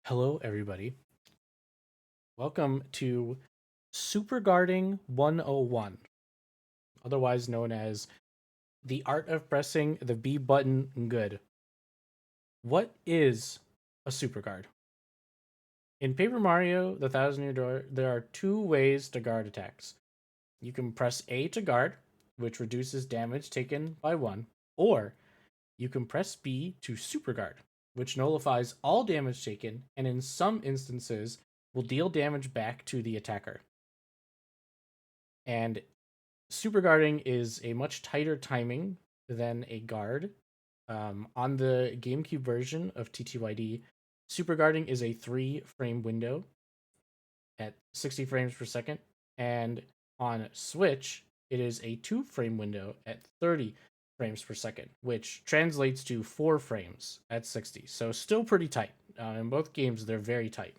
Hello, everybody. Welcome to Superguarding 101, otherwise known as the art of pressing the B button good. What is a superguard? In Paper Mario The Thousand Year Door, there are two ways to guard attacks. You can press A to guard, which reduces damage taken by one, or you can press B to superguard, which nullifies all damage taken and in some instances will deal damage back to the attacker. And Superguarding is a much tighter timing than a guard. On the GameCube version of TTYD, Superguarding is a 3 frame window at 60 frames per second, and on Switch, it is a 2 frame window at 30 frames per second, which translates to 4 frames at 60. So, still pretty tight. In both games, they're very tight.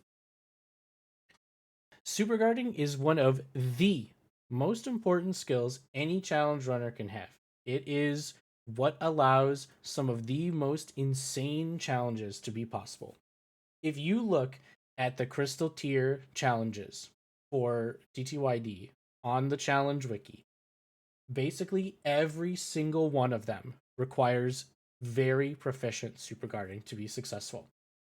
Superguarding is one of the most important skills any challenge runner can have. It is what allows some of the most insane challenges to be possible. If you look at the Crystal Tier challenges for TTYD on the challenge wiki, basically every single one of them requires very proficient superguarding to be successful.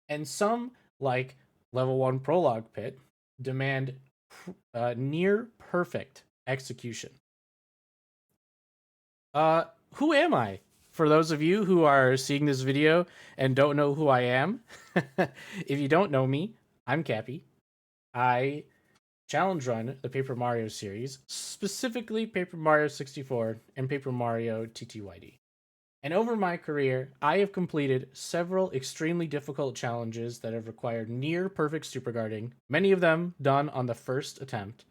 And some, like level 1 prologue pit, demand near perfect execution. Who am I? For those of you who are seeing this video and don't know who I am, if you don't know me, I'm Kappy. I challenge run the Paper Mario series, specifically Paper Mario 64 and Paper Mario TTYD. And over my career, I have completed several extremely difficult challenges that have required near perfect superguarding, many of them done on the first attempt.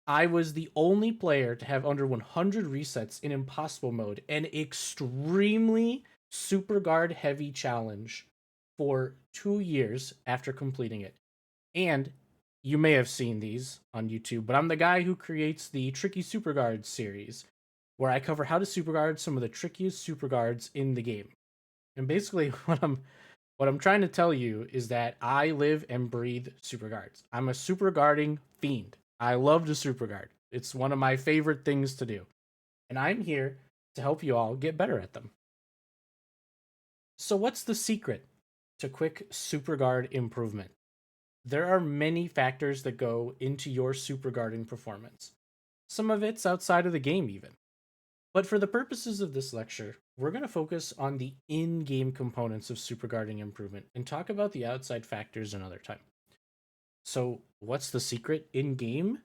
I was the only player to have under 100 resets in impossible mode, an extremely superguard heavy challenge for 2 years after completing it. And you may have seen these on YouTube, but I'm the guy who creates the Tricky Superguard series, where I cover how to superguard some of the trickiest superguards in the game. And basically, what I'm trying to tell you is that I live and breathe superguards. I'm a superguarding fiend. I love to superguard. It's one of my favorite things to do. And I'm here to help you all get better at them. So, what's the secret to quick superguard improvement? There are many factors that go into your superguarding performance. Some of it's outside of the game, even. But for the purposes of this lecture, we're going to focus on the in-game components of superguarding improvement and talk about the outside factors another time. So, what's the secret in-game?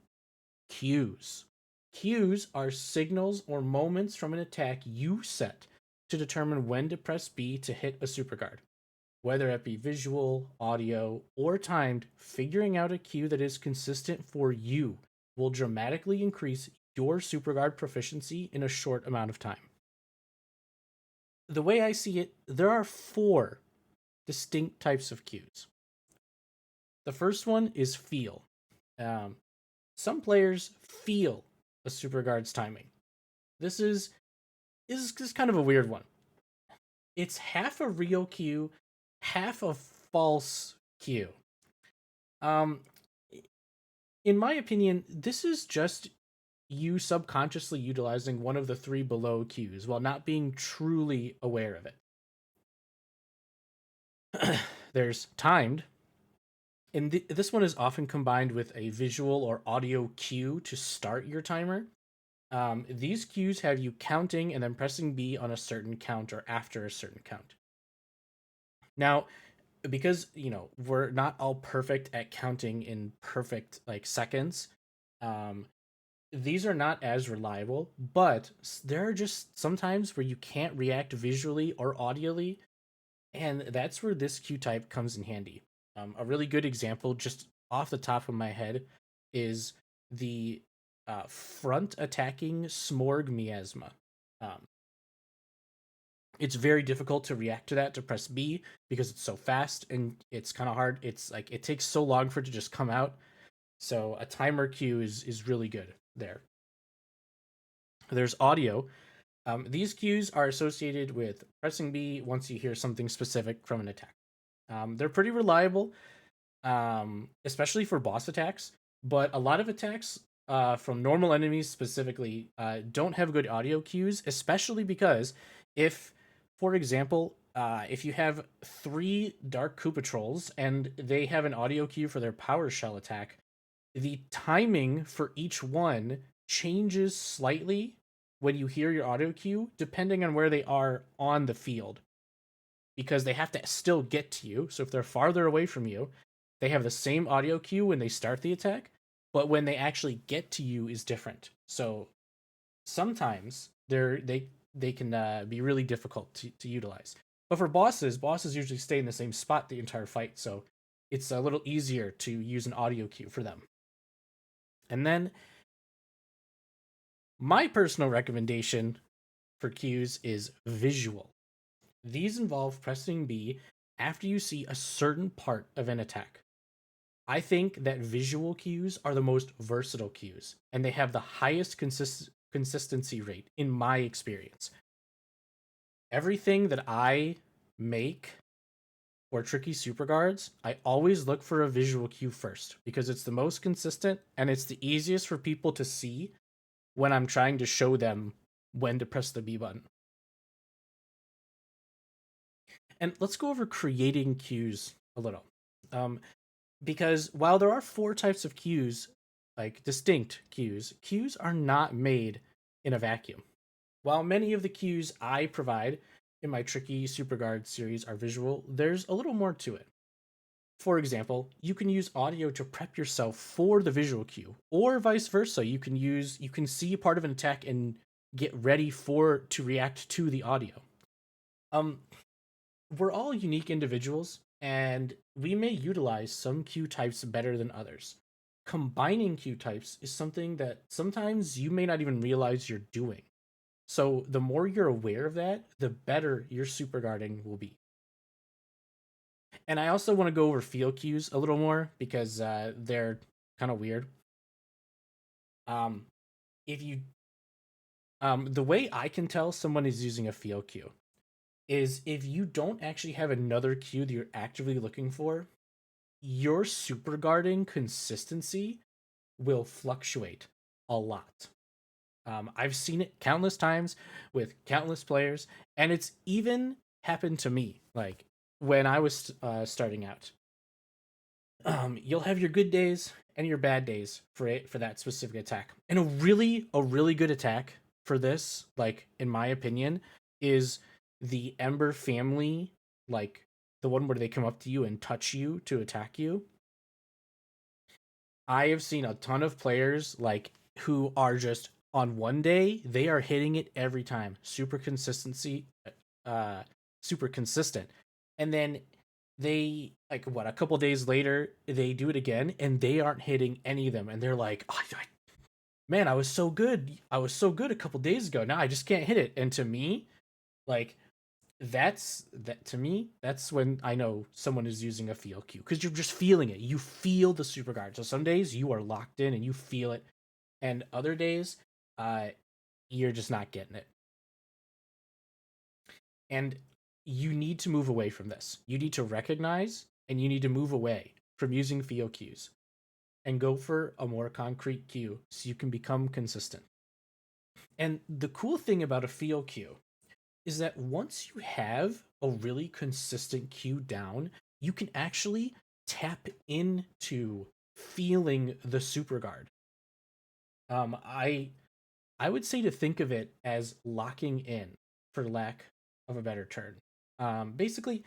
Cues. Cues are signals or moments from an attack you set to determine when to press B to hit a superguard. Whether it be visual, audio, or timed, figuring out a cue that is consistent for you will dramatically increase your superguard proficiency in a short amount of time. The way I see it, there are 4 distinct types of cues. The first one is feel. Some players feel a superguard's timing. This is kind of a weird one. It's half a real cue, half a false cue. Um, in my opinion, this is just you subconsciously utilizing one of the 3 below cues while not being truly aware of it. There's timed, and this one is often combined with a visual or audio cue to start your timer. These cues have you counting and then pressing B on a certain count or after a certain count. Now, because we're not all perfect at counting in perfect like seconds, these are not as reliable. But there are just sometimes where you can't react visually or audially, and that's where this cue type comes in handy. A really good example, just off the top of my head, is the front attacking Smorg miasma. Um, it's very difficult to react to that to press B because it's so fast and it's kind of hard. It's like it takes so long for it to just come out. So a timer cue is really good there. There's audio. These cues are associated with pressing B once you hear something specific from an attack. They're pretty reliable. especially for boss attacks. But a lot of attacks from normal enemies specifically don't have good audio cues, especially because if, for example, if you have three Dark Koopa Trolls and they have an audio cue for their Power Shell attack, the timing for each one changes slightly when you hear your audio cue, depending on where they are on the field, because they have to still get to you. So if they're farther away from you, they have the same audio cue when they start the attack, but when they actually get to you is different. So sometimes they can be really difficult to utilize. But for bosses usually stay in the same spot the entire fight, so it's a little easier to use an audio cue for them. And then my personal recommendation for cues is visual. These involve pressing B after you see a certain part of an attack. I think that visual cues are the most versatile cues, and they have the highest consistency rate in my experience. Everything that I make for tricky super guards, I always look for a visual cue first because it's the most consistent and it's the easiest for people to see when I'm trying to show them when to press the B button. And let's go over creating cues a little. Because while there are four types of cues, like distinct cues, cues are not made in a vacuum. While many of the cues I provide in my Tricky Superguard series are visual, there's a little more to it. For example, you can use audio to prep yourself for the visual cue, or vice versa. You can see part of an attack and get ready to react to the audio. Um, we're all unique individuals, and we may utilize some cue types better than others. Combining cue types is something that sometimes you may not even realize you're doing. So the more you're aware of that, the better your super guarding will be. And I also want to go over field cues a little more because they're kind of weird. If you The way I can tell someone is using a field cue is if you don't actually have another cue that you're actively looking for, your super guarding consistency will fluctuate a lot. I've seen it countless times with countless players, and it's even happened to me. Like when I was starting out, you'll have your good days and your bad days for that specific attack. And a really good attack for this, like in my opinion, is the Ember family, like the one where they come up to you and touch you to attack you. I have seen a ton of players like who are just on one day they are hitting it every time, uh, super consistent, and then they like what a couple days later they do it again and they aren't hitting any of them, and they're like, oh, man, I was so good a couple days ago. Now I just can't hit it. And to me, like to me that's when I know someone is using a feel cue because you're just feeling it. You feel the super guard. So some days you are locked in and you feel it, and other days uh you're just not getting it. And you need to move away from this. You need to recognize and you need to move away from using feel cues and go for a more concrete cue so you can become consistent. And the cool thing about a feel cue is that once you have a really consistent cue down, you can actually tap into feeling the super guard. I would say to think of it as locking in, for lack of a better term. Basically,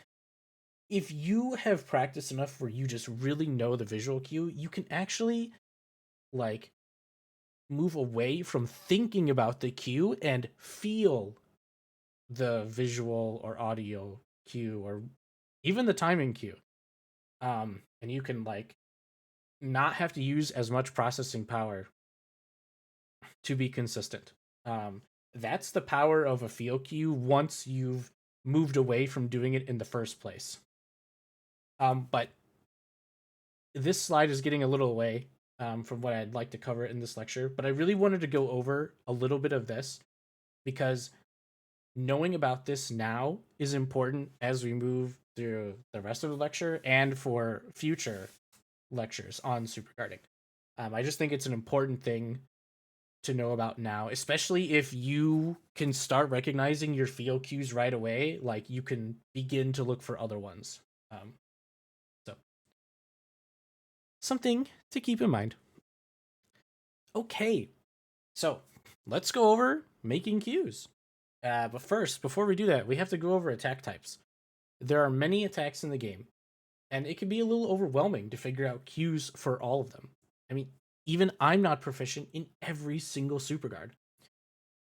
if you have practiced enough where you just really know the visual cue, you can actually like move away from thinking about the cue and feel the visual or audio cue or even the timing cue. And you can like not have to use as much processing power to be consistent. That's the power of a feel cue once you've moved away from doing it in the first place. But this slide is getting a little away from what I'd like to cover in this lecture, but I really wanted to go over a little bit of this because knowing about this now is important as we move through the rest of the lecture and for future lectures on superguarding. I just think it's an important thing to know about now, especially if you can start recognizing your field cues right away. Like you can begin to look for other ones. So something to keep in mind. Okay, so let's go over making cues. But first, before we do that, we have to go over attack types. There are many attacks in the game, and it can be a little overwhelming to figure out cues for all of them. I mean, even I'm not proficient in every single Superguard.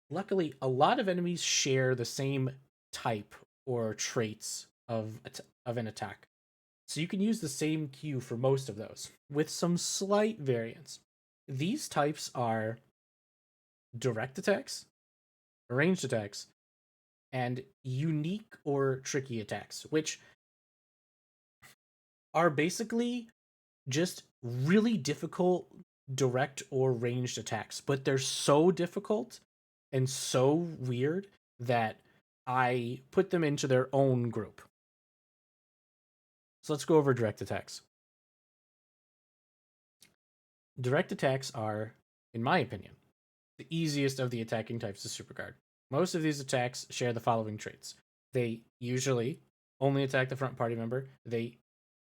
Luckily, a lot of enemies share the same type or traits of an attack. So you can use the same cue for most of those, with some slight variance. These types are direct attacks, ranged attacks, and unique or tricky attacks, which are basically just really difficult direct or ranged attacks, but they're so difficult and so weird that I put them into their own group. So let's go over direct attacks. Direct attacks are, in my opinion, the easiest of the attacking types of Superguard. Most of these attacks share the following traits. They usually only attack the front party member. They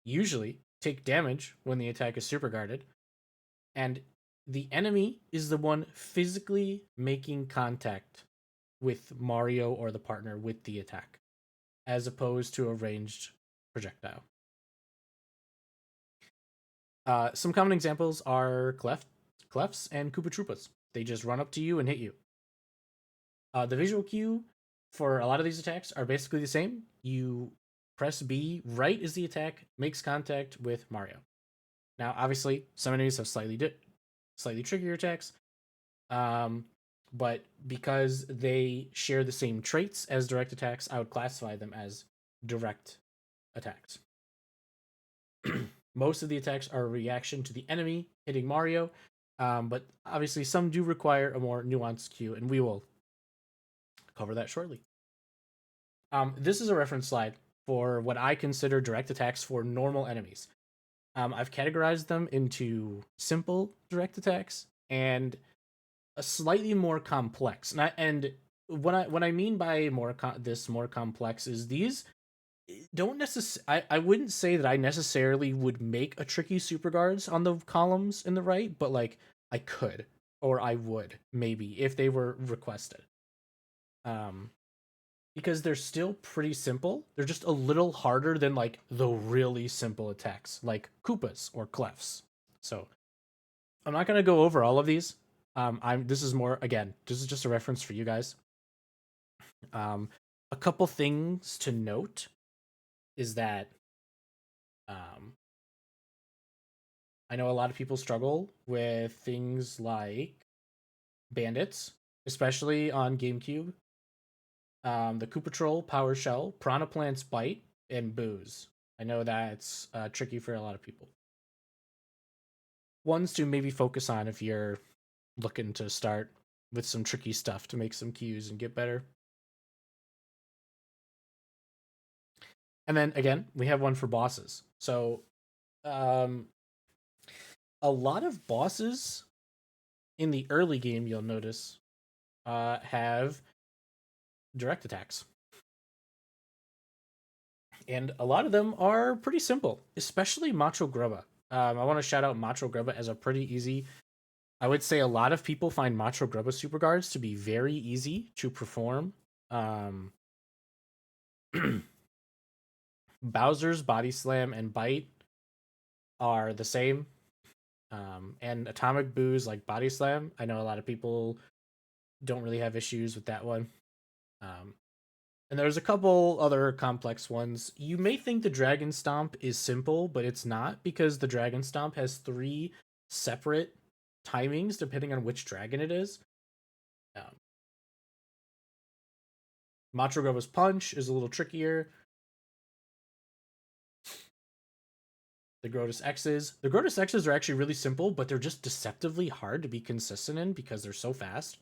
usually take damage when the attack is superguarded. And the enemy is the one physically making contact with Mario or the partner with the attack, as opposed to a ranged projectile. Some common examples are Clefs and Koopa Troopas. They just run up to you and hit you. The visual cue for a lot of these attacks are basically the same. You press B right as the attack makes contact with Mario. Now, obviously, some enemies have slightly trickier attacks, but because they share the same traits as direct attacks, I would classify them as direct attacks. Most of the attacks are a reaction to the enemy hitting Mario, but obviously some do require a more nuanced cue, and we will cover that shortly. This is a reference slide for what I consider direct attacks for normal enemies. I've categorized them into simple direct attacks and a slightly more complex. And what I mean by more complex is these don't necessarily. I wouldn't say that I necessarily would make a tricky super guards on the columns in the right, but like I could or I would maybe if they were requested. Because they're still pretty simple. They're just a little harder than like the really simple attacks like Koopas or Clefs. So I'm not gonna go over all of these. This is more again. This is just a reference for you guys. A couple things to note is that I know a lot of people struggle with things like bandits, especially on GameCube. The Koopa Troll, Power Shell, Piranha Plant's Bite, and Booze. I know that's tricky for a lot of people. Ones to maybe focus on if you're looking to start with some tricky stuff to make some cues and get better. And then again, we have one for bosses. So, a lot of bosses in the early game, you'll notice, have direct attacks. And a lot of them are pretty simple, especially Macho Grubba. I want to shout out Macho Grubba as a pretty easy. I would say a lot of people find Macho Grubba super guards to be very easy to perform. Bowser's Body Slam and Bite are the same. And Atomic Boo's like Body Slam. I know a lot of people don't really have issues with that one. And there's a couple other complex ones. You may think the Dragon Stomp is simple, but it's not because the Dragon Stomp has 3 separate timings depending on which dragon it is. Macho Grubba's Punch is a little trickier. The Grotus X's. The Grotus X's are actually really simple, but they're just deceptively hard to be consistent in because they're so fast.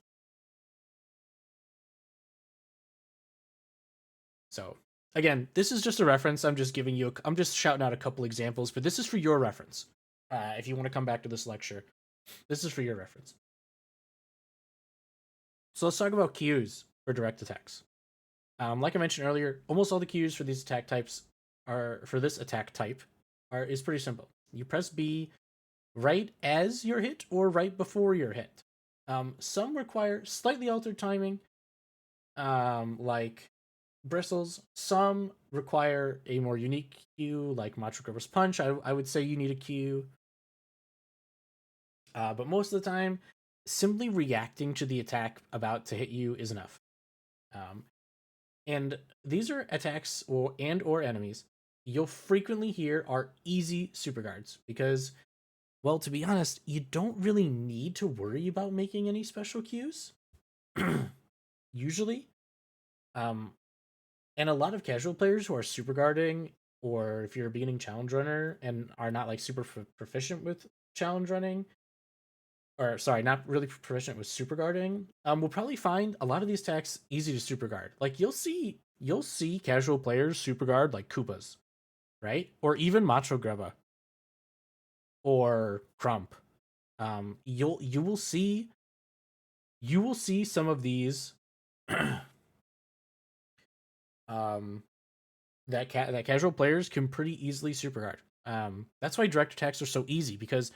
So, again, this is just a reference. I'm just giving you I'm just shouting out a couple examples, but this is for your reference. if you want to come back to this lecture, this is for your reference. So let's talk about cues for direct attacks. Like I mentioned earlier, almost all the cues for these attack types are for this attack type is pretty simple. You press B right as you're hit or right before you're hit. Some require slightly altered timing, like bristles. Some require a more unique cue, like Macho Grabber's Punch. I would say you need a cue, but most of the time, simply reacting to the attack about to hit you is enough. Um, and these are attacks or enemies you'll frequently hear are easy super guards because, well, to be honest, you don't really need to worry about making any special cues. Usually, um, and a lot of casual players who are super guarding, or if you're a beginning challenge runner and are not like super proficient with challenge running, or sorry, not really proficient with super guarding, will probably find a lot of these attacks easy to super guard. Like you'll see casual players super guard like Koopas, right? Or even Macho Greba or Crump. You will see some of these um that casual players can pretty easily super guard. That's why direct attacks are so easy because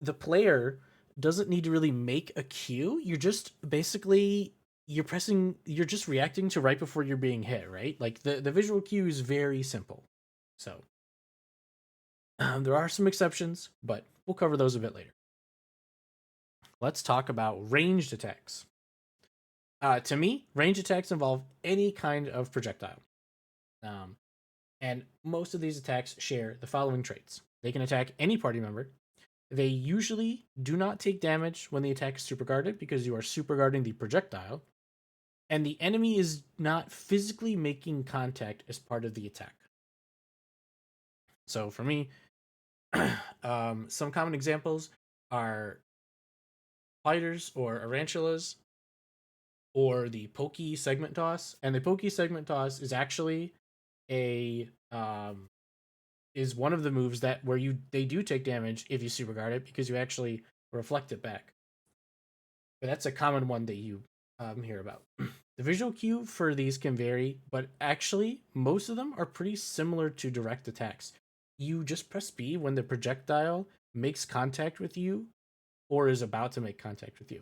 the player doesn't need to really make a cue. You're just basically you're just reacting to right before you're being hit, right? Like the visual cue is very simple. So there are some exceptions, but we'll cover those a bit later. Let's talk about ranged attacks. To me, ranged attacks involve any kind of projectile. Um, and most of these attacks share the following traits. They can attack any party member. They usually do not take damage when the attack is super guarded because you are super guarding the projectile. And the enemy is not physically making contact as part of the attack. So for me, some common examples are fighters or tarantulas or the pokey segment toss. And the pokey segment toss is actually a is one of the moves that where they do take damage if you super guard it because you actually reflect it back. But that's a common one that you hear about. The visual cue for these can vary, but actually most of them are pretty similar to direct attacks. You just press B when the projectile makes contact with you or is about to make contact with you.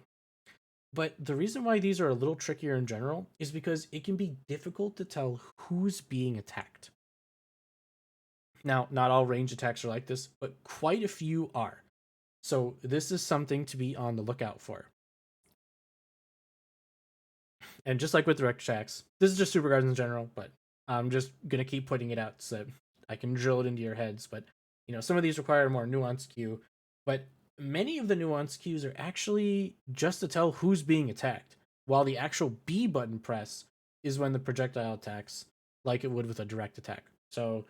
But the reason why these are a little trickier in general is because it can be difficult to tell who's being attacked. Now, not all range attacks are like this, but quite a few are. So this is something to be on the lookout for. And just like with direct attacks, this is just super guards in general, but I'm just gonna keep putting it out so I can drill it into your heads. But some of these require a more nuanced cue, but many of the nuanced cues are actually just to tell who's being attacked, while the actual B button press is when the projectile attacks, like it would with a direct attack. So,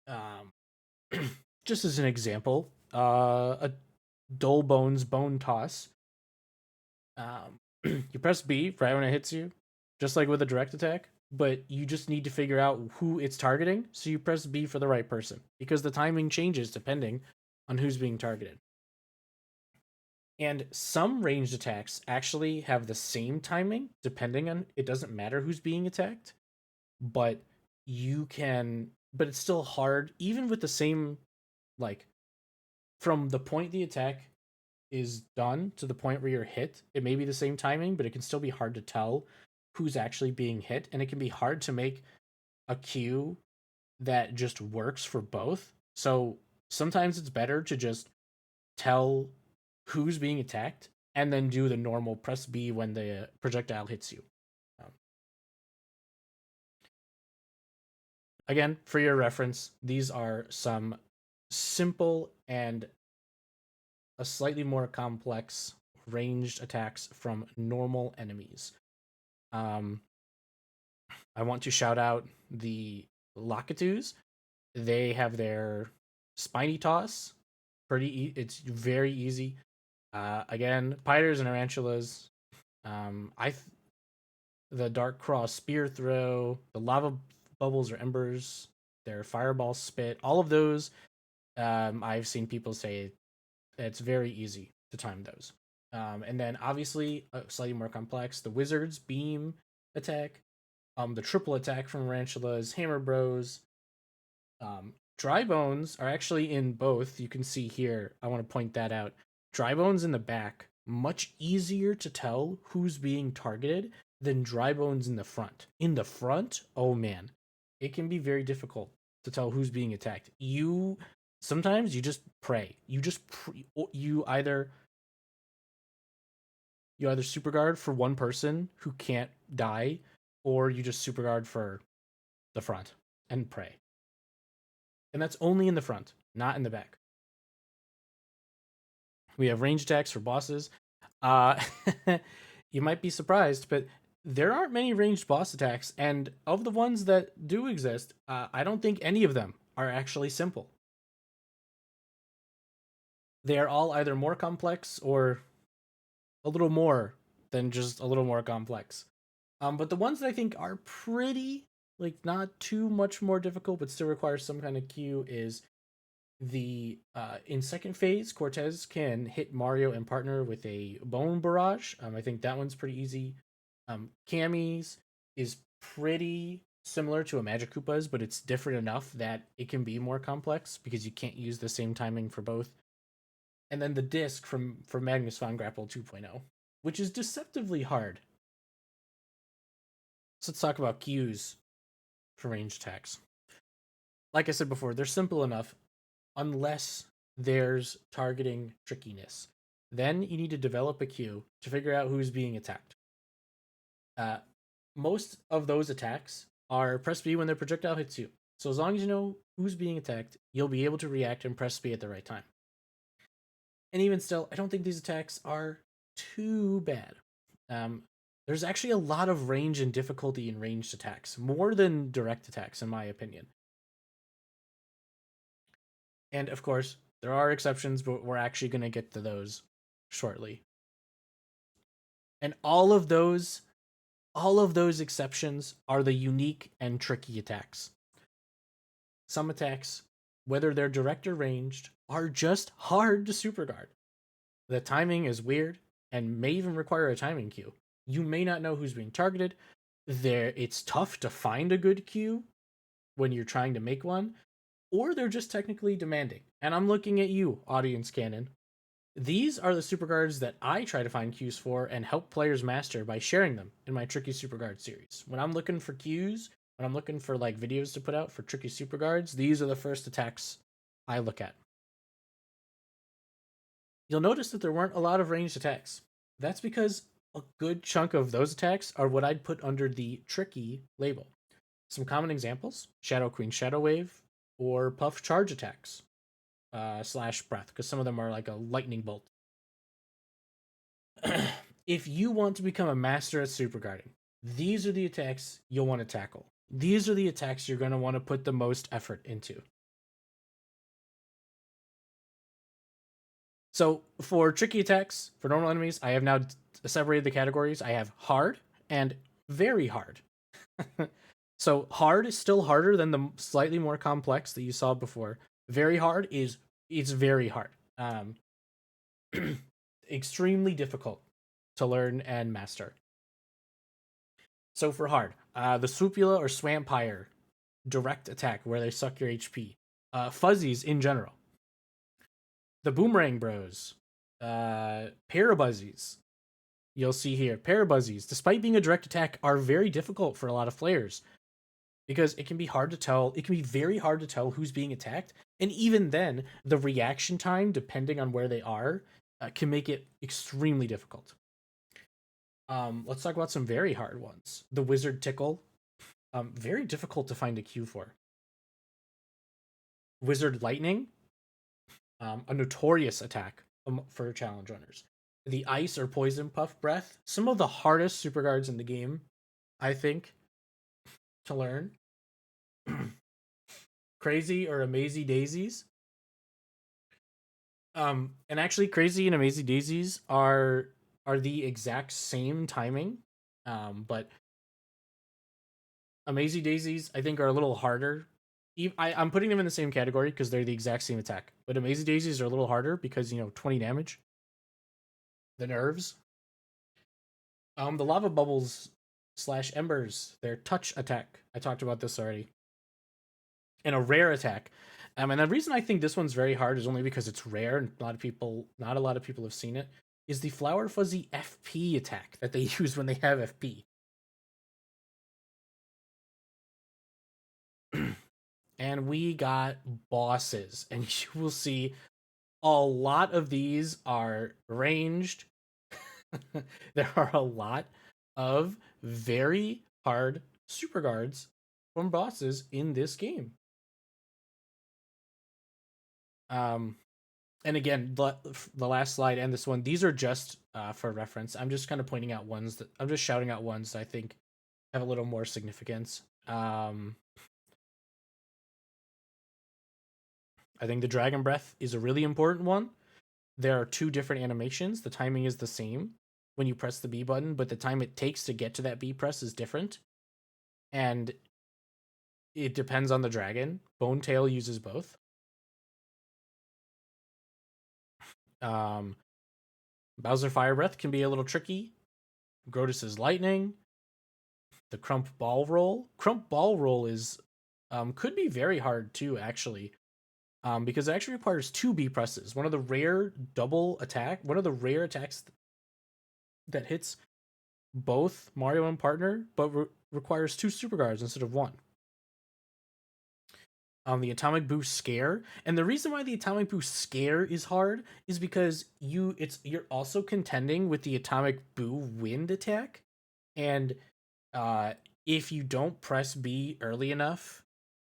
um, just as an example, a dull bones bone toss. You press B right when it hits you, just like with a direct attack, but you just need to figure out who it's targeting. So you press B for the right person because the timing changes depending on who's being targeted. And some ranged attacks actually have the same timing depending on it doesn't matter who's being attacked, but but it's still hard even with the same like from the point the attack is done to the point where you're hit, it may be the same timing, but it can still be hard to tell who's actually being hit, and it can be hard to make a cue that just works for both. So sometimes it's better to just tell who's being attacked and then do the normal press B when the projectile hits you. Um, Again, for your reference, these are some simple and a slightly more complex ranged attacks from normal enemies. Um, I want to shout out the Lockatoos. They have their spiny toss. It's very easy. Again, Pyters and Tarantulas. The Dark Cross spear throw, the lava bubbles or embers, their fireball spit. All of those I've seen people say it's very easy to time those. And then obviously slightly more complex, the wizard's beam attack, the triple attack from Ranchula's Hammer Bros. Dry bones are actually in both. You can see here. I want to point that out. Dry bones in the back, much easier to tell who's being targeted than dry bones in the front. In the front, oh man, it can be very difficult to tell who's being attacked. You sometimes you just pray. You either super guard for one person who can't die, or you just super guard for the front and pray. And that's only in the front, not in the back. We have range attacks for bosses. Uh, you might be surprised, but there aren't many ranged boss attacks, and of the ones that do exist, I don't think any of them are actually simple. They are all either more complex or a little more than just a little more complex. But the ones that I think are pretty, like, not too much more difficult, but still require some kind of cue is the in second phase, Cortez can hit Mario and partner with a bone barrage. I think that one's pretty easy. Cammy's is pretty similar to a Magic Koopa's, but it's different enough that it can be more complex because you can't use the same timing for both. And then the disc from Magnus Von Grapple 2.0, which is deceptively hard. So let's talk about cues for range attacks. Like I said before, they're simple enough unless there's targeting trickiness. Then you need to develop a cue to figure out who's being attacked. Most of those attacks are press B when their projectile hits you. So as long as you know who's being attacked, you'll be able to react and press B at the right time. And even still, I don't think these attacks are too bad. There's actually a lot of range and difficulty in ranged attacks, more than direct attacks, in my opinion. And of course, there are exceptions, but we're actually going to get to those shortly. And all of those exceptions are the unique and tricky attacks. Some attacks, whether they're direct or ranged, are just hard to superguard. The timing is weird and may even require a timing cue. You may not know who's being targeted. It's tough to find a good cue when you're trying to make one, or they're just technically demanding. And I'm looking at you, audience canon. These are the superguards that I try to find cues for and help players master by sharing them in my Tricky Superguard series. When I'm looking for cues, when I'm looking for like videos to put out for Tricky Superguards, these are the first attacks I look at. You'll notice that there weren't a lot of ranged attacks. That's because a good chunk of those attacks are what I'd put under the tricky label. Some common examples: Shadow Queen Shadow Wave, or Puff Charge attacks, slash breath, because some of them are like a lightning bolt. If you want to become a master at superguarding, these are the attacks you'll want to tackle. These are the attacks you're going to want to put the most effort into. So for tricky attacks, for normal enemies, I have now separated the categories. I have hard and very hard. So hard is still harder than the slightly more complex that you saw before. Very hard is it's very hard. Extremely difficult to learn and master. So for hard, the Swoopula or Swampire direct attack where they suck your HP. Fuzzies in general. The Boomerang Bros. Parabuzzies. You'll see here, Parabuzzies, despite being a direct attack, are very difficult for a lot of players because it can be hard to tell. It can be very hard to tell who's being attacked, and even then, the reaction time, depending on where they are, can make it extremely difficult. Let's talk about some very hard ones. The Wizard Tickle, very difficult to find a cue for. Wizard Lightning, a notorious attack for challenge runners. The Ice or Poison Puff Breath, some of the hardest super guards in the game, I think, to learn. Crazy or Amazy Daisies. And actually, Crazy and Amazy Daisies are the exact same timing, but Amazy Daisies I think are a little harder I'm putting them in the same category because they're the exact same attack. But Amazing Daisies are a little harder because 20 damage. The nerves. The lava bubbles slash embers. Their touch attack. I talked about this already. And a rare attack. And the reason I think this one's very hard is only because it's rare and not a lot of people have seen it. Is the Flower Fuzzy FP attack that they use when they have FP. And we got bosses, and you will see a lot of these are ranged. There are a lot of very hard super guards from bosses in this game. And again, the last slide and this one, these are just for reference. I'm just kind of pointing out ones that I'm just shouting out ones that I think have a little more significance. I think the Dragon Breath is a really important one. There are two different animations. The timing is the same when you press the B button, but the time it takes to get to that B press is different. And it depends on the dragon. Bone Tail uses both. Bowser Fire Breath can be a little tricky. Grotus's Lightning. The Crump Ball Roll. Crump Ball Roll is could be very hard too, actually. Because it actually requires two B presses. One of the rare attacks that hits both Mario and partner, but requires two Super Guards instead of one. The Atomic Boost Scare, and the reason why the Atomic Boost Scare is hard is because you're also contending with the Atomic Boo Wind attack, and if you don't press B early enough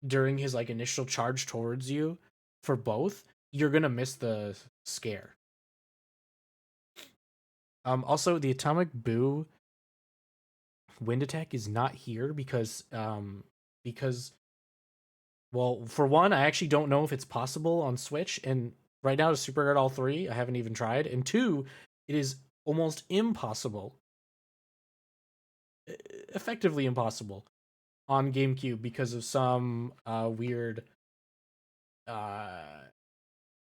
during his initial charge towards you for both, you're gonna miss the scare. Also, the Atomic Boo Wind attack is not here because well, for one, I actually don't know if it's possible on Switch, and right now to Superguard all three, I haven't even tried. And two, it is almost impossible, effectively impossible, on GameCube because of some weird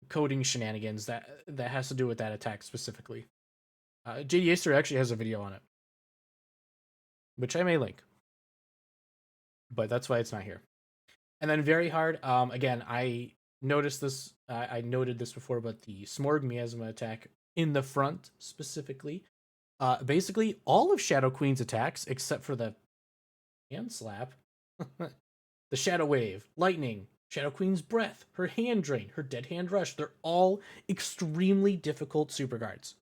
coding shenanigans that has to do with that attack specifically. JD Acer actually has a video on it, which I may link, but that's why it's not here. And then very hard. Again, I noticed this. I noted this before, but the Smorg Miasma attack in the front specifically. Basically, all of Shadow Queen's attacks, except for the hand slap, the Shadow Wave, Lightning, Shadow Queen's Breath, her Hand Drain, her Dead Hand Rush, they're all extremely difficult super guards.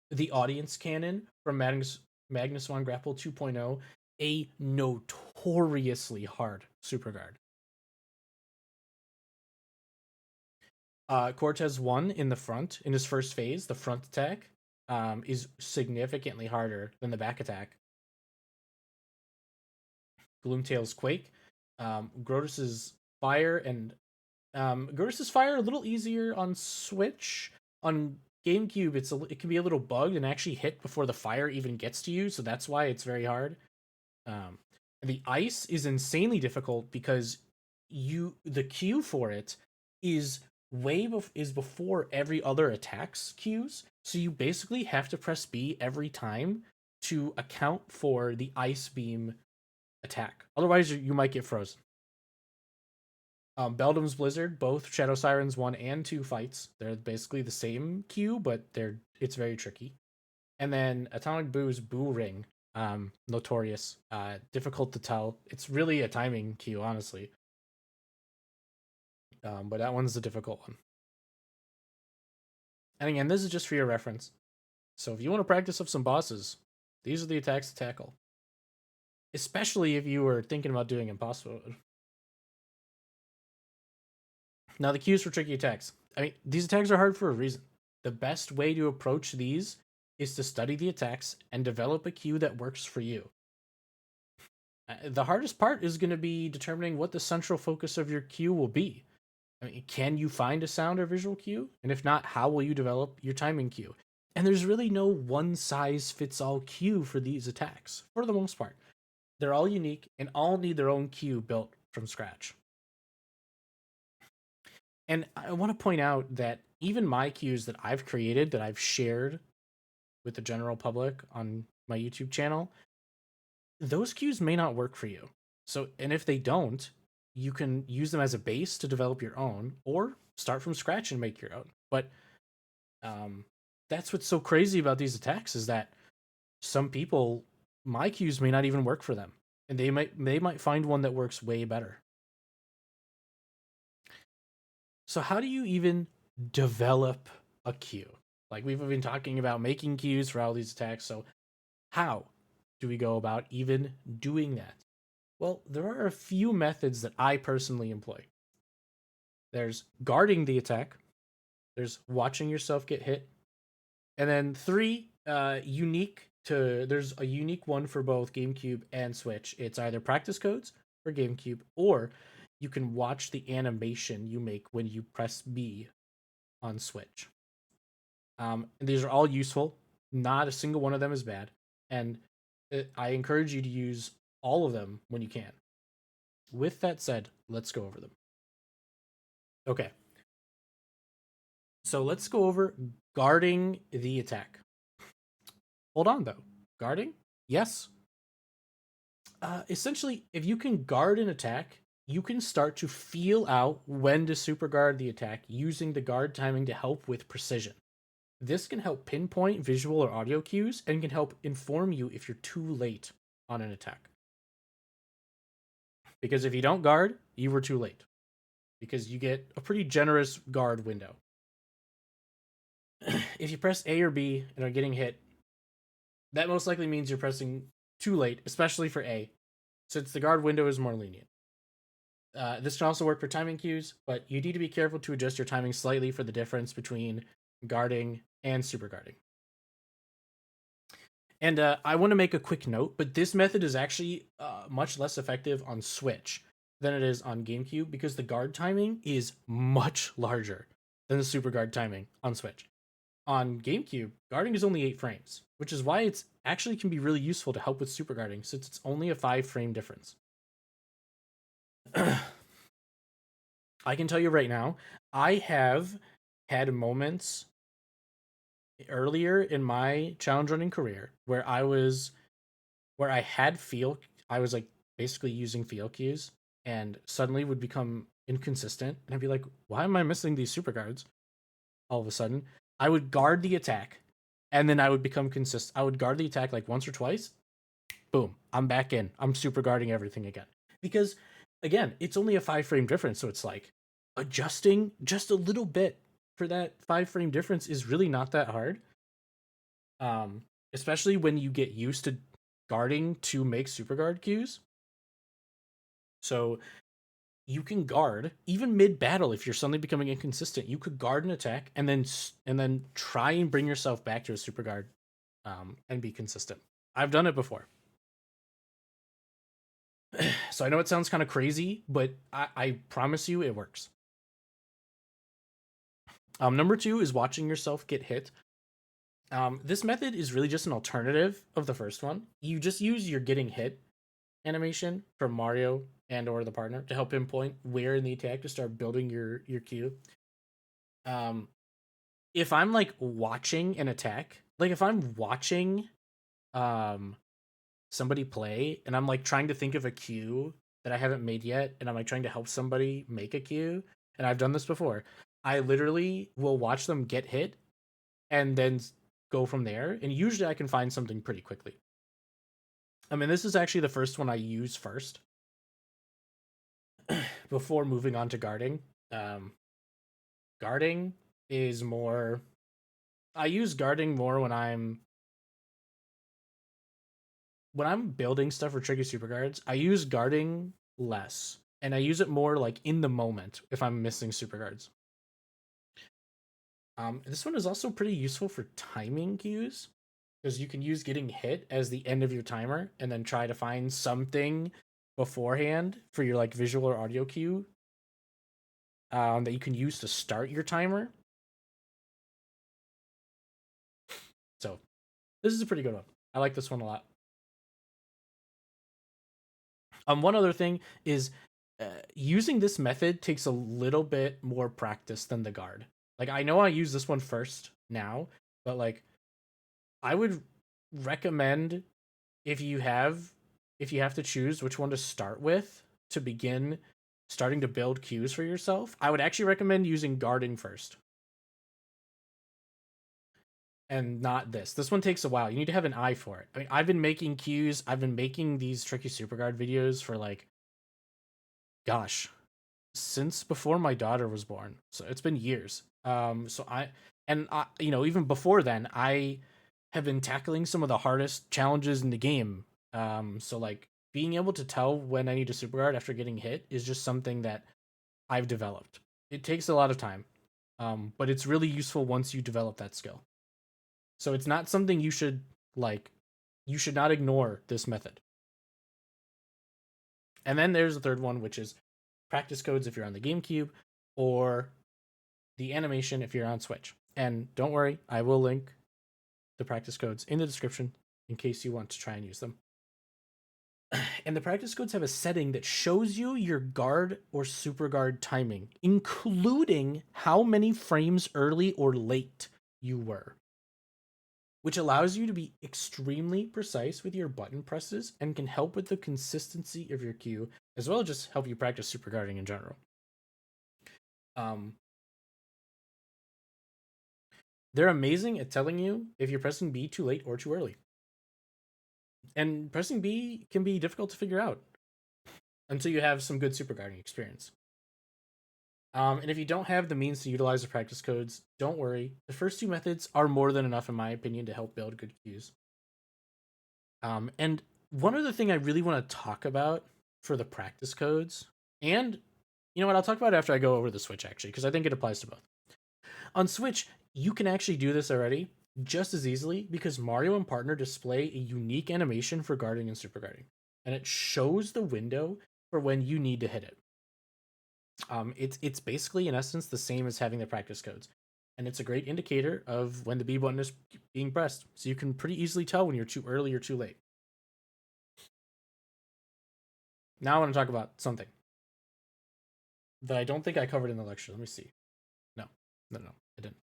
The Audience Cannon from Magnus Von Grapple 2.0, a notoriously hard super guard. Cortez 1 in the front, in his first phase, the front attack, is significantly harder than the back attack. Gloomtail's Quake, Grotus's Fire, and Grotus's Fire a little easier on Switch. On GameCube, it can be a little bugged and actually hit before the fire even gets to you, so that's why it's very hard. And the ice is insanely difficult because the queue for it is before every other attack's queues, so you basically have to press B every time to account for the ice beam attack. Otherwise, you might get frozen. Beldam's Blizzard, both Shadow Sirens 1 and 2 fights. They're basically the same queue, but it's very tricky. And then Atomic Boo's Boo Ring, notorious, difficult to tell. It's really a timing queue, honestly. But that one's the difficult one. And again, this is just for your reference. So if you want to practice up some bosses, these are the attacks to tackle. Especially if you were thinking about doing impossible. Now the cues for tricky attacks. I mean, these attacks are hard for a reason. The best way to approach these is to study the attacks and develop a cue that works for you. The hardest part is going to be determining what the central focus of your cue will be. I mean, can you find a sound or visual cue? And if not, how will you develop your timing cue? And there's really no one-size-fits-all cue for these attacks, for the most part. They're all unique and all need their own queue built from scratch. And I want to point out that even my queues that I've created, that I've shared with the general public on my YouTube channel, those queues may not work for you. So, and if they don't, you can use them as a base to develop your own, or start from scratch and make your own. But that's what's so crazy about these attacks, is that some people, my queues may not even work for them, and they might find one that works way better. So how do you even develop a queue? Like, we've been talking about making queues for all these attacks, so how do we go about even doing that? Well, there are a few methods that I personally employ. There's guarding the attack, there's watching yourself get hit, and then three there's a unique one for both GameCube and Switch. It's either practice codes for GameCube, or you can watch the animation you make when you press B on Switch. And these are all useful. Not a single one of them is bad, and I encourage you to use all of them when you can. With that said, let's go over them. Okay. So let's go over guarding the attack. Hold on though. Guarding? Yes. Essentially, if you can guard an attack, you can start to feel out when to super guard the attack using the guard timing to help with precision. This can help pinpoint visual or audio cues and can help inform you if you're too late on an attack. Because if you don't guard, you were too late. Because you get a pretty generous guard window. If you press A or B and are getting hit, that most likely means you're pressing too late, especially for A, since the guard window is more lenient. This can also work for timing cues, but you need to be careful to adjust your timing slightly for the difference between guarding and super guarding. And I want to make a quick note, but this method is actually much less effective on Switch than it is on GameCube, because the guard timing is much larger than the super guard timing on Switch. On GameCube, guarding is only 8 frames, which is why it's actually can be really useful to help with super guarding, since it's only a 5-frame difference. I can tell you right now, I have had moments earlier in my challenge running career where I was I was like basically using field cues, and suddenly would become inconsistent, and I'd be like, why am I missing these super guards? All of a sudden, I would guard the attack, and then I would become consistent. I would guard the attack like once or twice. Boom, I'm back in. I'm super guarding everything again. Because again, it's only a 5-frame difference, so it's like adjusting just a little bit for that 5-frame difference is really not that hard. Especially when you get used to guarding to make super guard cues. So you can guard even mid battle if you're suddenly becoming inconsistent. You could guard an attack and then try and bring yourself back to a super guard, and be consistent. I've done it before. So I know it sounds kind of crazy, but I promise you it works. Number 2 is watching yourself get hit. This method is really just an alternative of the first one. You just use your getting hit animation from Mario and or the partner to help pinpoint where in the attack to start building your queue. If I'm like watching an attack, like if I'm watching somebody play and I'm like trying to think of a queue that I haven't made yet, and I'm like trying to help somebody make a queue, and I've done this before, I literally will watch them get hit and then go from there, and usually I can find something pretty quickly. I mean, this is actually the first one I use first before moving on to guarding. Guarding is more. I use guarding more when I'm building stuff for tricky super guards. I use guarding less, and I use it more like in the moment if I'm missing super guards. This one is also pretty useful for timing cues, because you can use getting hit as the end of your timer and then try to find something beforehand for your like visual or audio cue, that you can use to start your timer. So this is a pretty good one. I like this one a lot. One other thing is using this method takes a little bit more practice than the guard. Like I know I use this one first now, but like I would recommend if you have to choose which one to start with to begin starting to build queues for yourself, I would actually recommend using guarding first. And not this. This one takes a while. You need to have an eye for it. I mean, I've been making queues. I've been making these tricky Superguard videos for like, gosh, since before my daughter was born. So it's been years. Even before then, I have been tackling some of the hardest challenges in the game. So like being able to tell when I need to Superguard after getting hit is just something that I've developed. It takes a lot of time, but it's really useful once you develop that skill. So it's not something you should like. You should not ignore this method. And then there's the third one, which is practice codes if you're on the GameCube, or the animation if you're on Switch. And don't worry, I will link the practice codes in the description in case you want to try and use them. And the practice codes have a setting that shows you your guard or superguard timing, including how many frames early or late you were, which allows you to be extremely precise with your button presses and can help with the consistency of your queue, as well as just help you practice superguarding in general. They're amazing at telling you if you're pressing B too late or too early. And pressing B can be difficult to figure out until you have some good superguarding experience. And if you don't have the means to utilize the practice codes, don't worry. The first two methods are more than enough, in my opinion, to help build good queues. And one other thing I really want to talk about for the practice codes, and you know what, I'll talk about it after I go over the Switch, actually, because I think it applies to both. On Switch, you can actually do this already just as easily because Mario and Partner display a unique animation for guarding and superguarding, and it shows the window for when you need to hit it. It's basically in essence the same as having the practice codes, and it's a great indicator of when the B button is being pressed, so you can pretty easily tell when you're too early or too late. Now I want to talk about something that I don't think I covered in the lecture. Let me see. No, I didn't.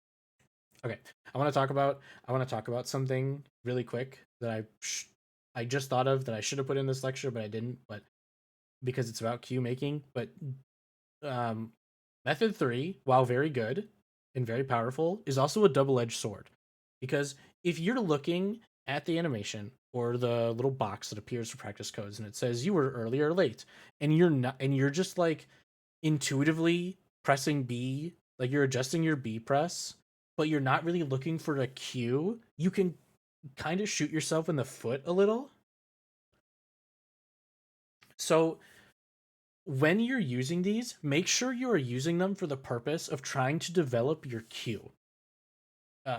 Okay, I want to talk about something really quick that I just thought of that I should have put in this lecture, but I didn't. But because it's about queue making, but method 3, while very good and very powerful, is also a double-edged sword. Because if you're looking at the animation or the little box that appears for practice codes and it says you were early or late, and you're just like intuitively pressing B, like you're adjusting your B press, but you're not really looking for a cue, you can kind of shoot yourself in the foot a little. So when you're using these, make sure you are using them for the purpose of trying to develop your cue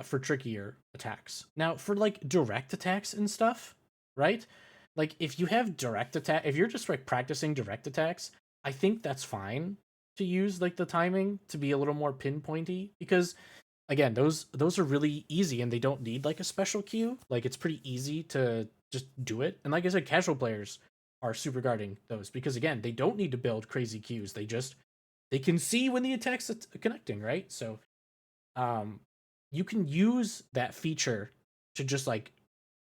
for trickier attacks. Now, for like direct attacks and stuff, right? Like if you have direct attack, if you're just like practicing direct attacks, I think that's fine to use like the timing to be a little more pinpointy because again, those are really easy and they don't need like a special cue. Like it's pretty easy to just do it. And like I said, casual players are super guarding those because again, they don't need to build crazy cues. They can see when the attack's connecting, right? So you can use that feature to just like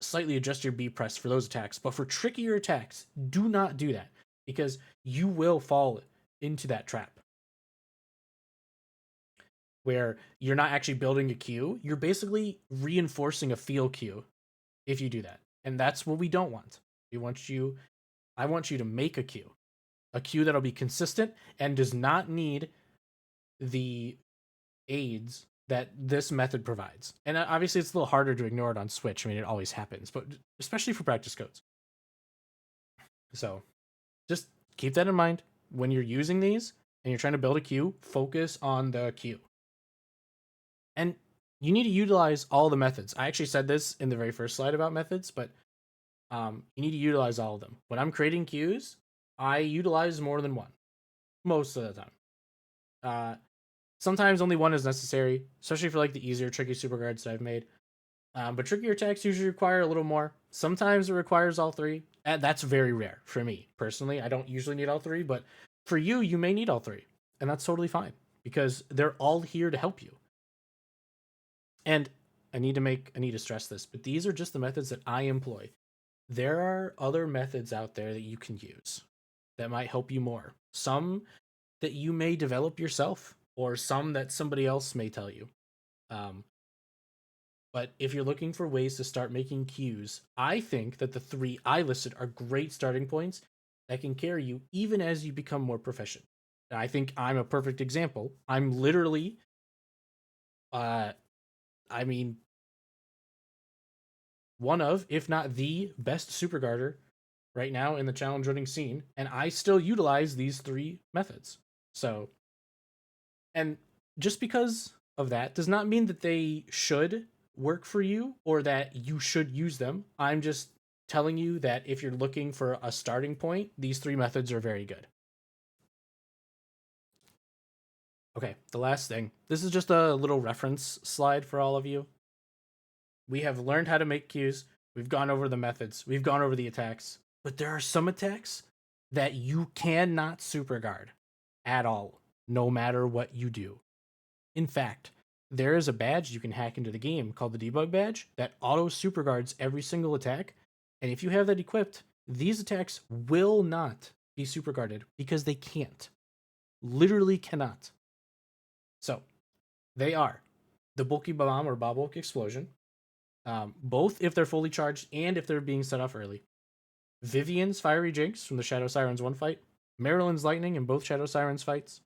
slightly adjust your B press for those attacks. But for trickier attacks, do not do that because you will fall into that trap where you're not actually building a queue. You're basically reinforcing a feel queue if you do that. And that's what we don't want. I want you to make a queue that'll be consistent and does not need the aids that this method provides. And obviously it's a little harder to ignore it on Switch. I mean, it always happens, but especially for practice codes. So just keep that in mind when you're using these and you're trying to build a queue, focus on the queue. And you need to utilize all the methods. I actually said this in the very first slide about methods, but you need to utilize all of them. When I'm creating queues, I utilize more than one most of the time. Sometimes only one is necessary, especially for like the easier tricky superguards that I've made. But trickier attacks usually require a little more. Sometimes it requires all three, And that's very rare for me personally. I don't usually need all three, but for you, you may need all three, and that's totally fine because they're all here to help you. And I need to stress this, but these are just the methods that I employ. There are other methods out there that you can use that might help you more. Some that you may develop yourself, or some that somebody else may tell you. Um, but if you're looking for ways to start making cues, I think that the three I listed are great starting points that can carry you even as you become more proficient. And I think I'm a perfect example. I'm literally, uh, I mean, one of, if not the best Superguarder right now in the challenge running scene, and I still utilize these three methods. So, and just because of that does not mean that they should work for you or that you should use them. I'm just telling you that if you're looking for a starting point, these three methods are very good. Okay, the last thing. This is just a little reference slide for all of you. We have learned how to make cues. We've gone over the methods. We've gone over the attacks. But there are some attacks that you cannot superguard at all, no matter what you do. In fact, there is a badge you can hack into the game called the debug badge that auto superguards every single attack. And if you have that equipped, these attacks will not be superguarded because they can't. Literally cannot. So, they are the bulky bomb or Bobolk explosion, both if they're fully charged and if they're being set off early. Vivian's fiery jinx from the Shadow Sirens 1 fight. Marilyn's lightning in both Shadow Sirens fights.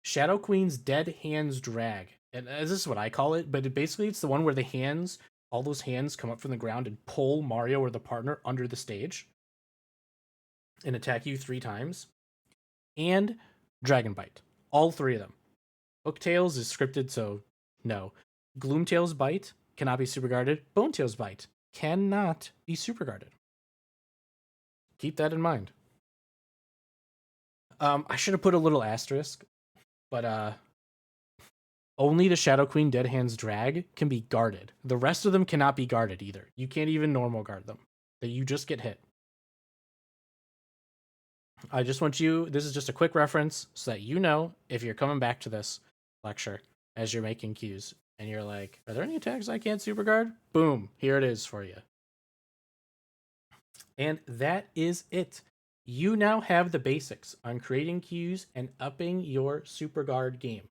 Shadow Queen's dead hands drag. And this is what I call it, but basically it's the one where the hands, all those hands come up from the ground and pull Mario or the partner under the stage and attack you 3 times. And Dragon Bite. All 3 of them. Hooktails is scripted, so no. Gloomtail's Bite cannot be superguarded. Bonetail's Bite cannot be superguarded. Keep that in mind. I should have put a little asterisk, but only the Shadow Queen Dead Hands Drag can be guarded. The rest of them cannot be guarded either. You can't even normal guard them. That you just get hit. I just want you, this is just a quick reference so that you know if you're coming back to this lecture as you're making cues and you're like, are there any attacks I can't superguard? Boom, here it is for you. And that is it. You now have the basics on creating cues and upping your Superguard game.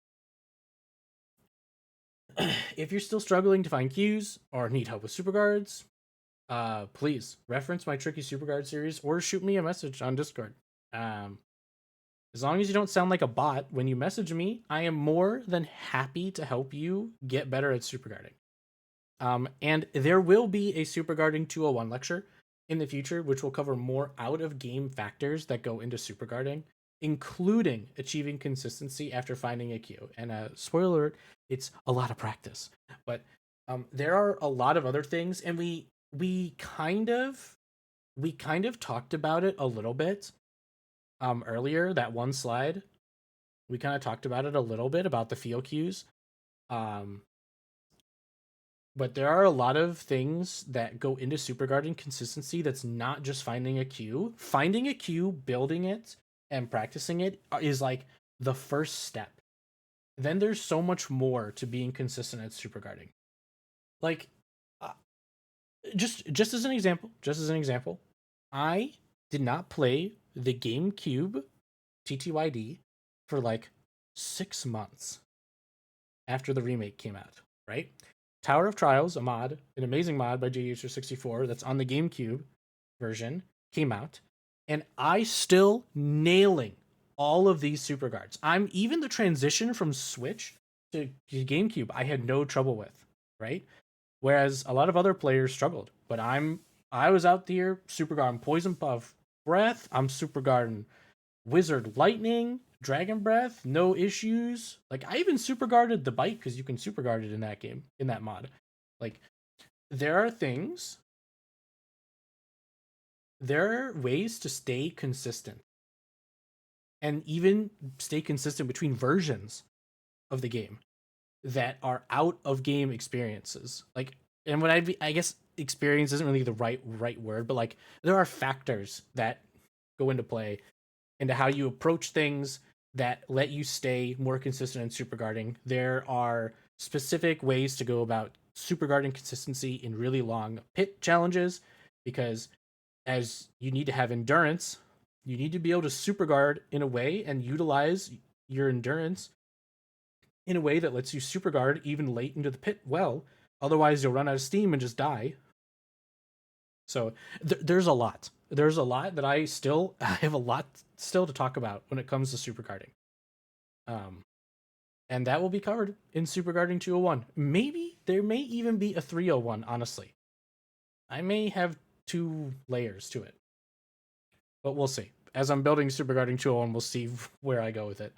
If you're still struggling to find cues or need help with Superguards, please reference my Tricky Superguard series or shoot me a message on Discord. As long as you don't sound like a bot when you message me, I am more than happy to help you get better at Superguarding. And there will be a Superguarding 201 lecture in the future, which will cover more out-of-game factors that go into Superguarding, including achieving consistency after finding a cue. And spoiler alert, it's a lot of practice. But there are a lot of other things, and we kind of talked about it a little bit earlier. That one slide, we kind of talked about it a little bit about the feel cues. But there are a lot of things that go into Superguarding consistency that's not just finding a cue. Finding a cue, building it, and practicing it is like the first step. Then there's so much more to being consistent at Superguarding. Like, just as an example, I did not play the GameCube TTYD for like 6 months after the remake came out, right? Tower of Trials, an amazing mod by JDuser64 that's on the GameCube version, came out, and I still nailing all of these Superguards. I'm even the transition from Switch to GameCube, I had no trouble with, right? Whereas a lot of other players struggled. But I was out there Superguarding Poison Puff Breath, I'm Superguarding Wizard Lightning, Dragon Breath, no issues. Like, I even superguarded the bite because you can superguard it in that game, in that mod. Like, there are ways to stay consistent. And even stay consistent between versions of the game that are out of game experiences. Like, and what I guess experience isn't really the right word, but like there are factors that go into play into how you approach things that let you stay more consistent in super guarding. There are specific ways to go about super guarding consistency in really long pit challenges, because as you need to have endurance, you need to be able to super guard in a way and utilize your endurance in a way that lets you super guard even late into the pit well. Otherwise, you'll run out of steam and just die. So there's a lot. There's a lot that I have a lot still to talk about when it comes to super guarding. And that will be covered in Superguarding 201. Maybe there may even be a 301, honestly. I may have 2 layers to it. But we'll see. As I'm building Superguarding 201, we'll see where I go with it.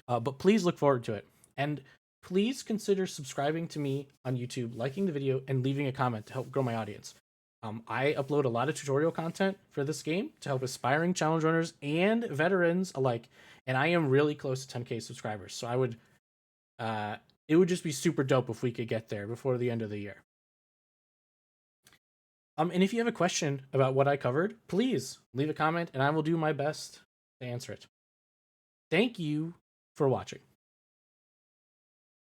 But please look forward to it. And please consider subscribing to me on YouTube, liking the video, and leaving a comment to help grow my audience. I upload a lot of tutorial content for this game to help aspiring challenge runners and veterans alike, and I am really close to 10k subscribers. So it would just be super dope if we could get there before the end of the year. And if you have a question about what I covered, please leave a comment, and I will do my best to answer it. Thank you for watching.